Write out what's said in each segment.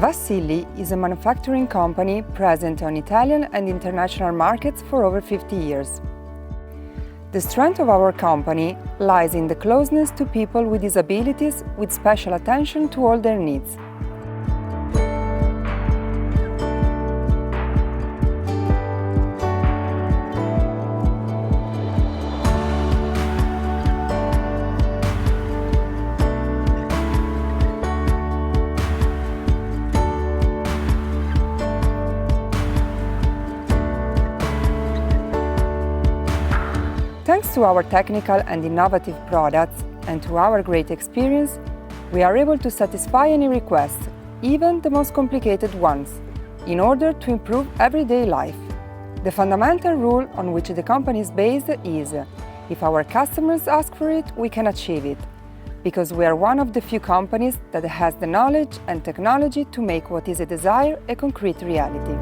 Vassilli is a manufacturing company present on Italian and international markets for over 50 years. The strength of our company lies in the closeness to people with disabilities, with special attention to all their needs. Thanks to our technical and innovative products and to our great experience, we are able to satisfy any request, even the most complicated ones, in order to improve everyday life. The fundamental rule on which the company is based is, if our customers ask for it, we can achieve it, because we are one of the few companies that has the knowledge and technology to make what is a desire a concrete reality.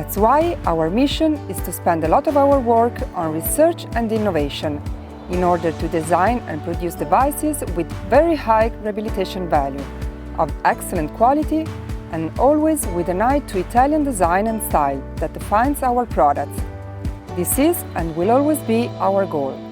That's why our mission is to spend a lot of our work on research and innovation in order to design and produce devices with very high rehabilitation value, of excellent quality, and always with an eye to Italian design and style that defines our products. This is and will always be our goal.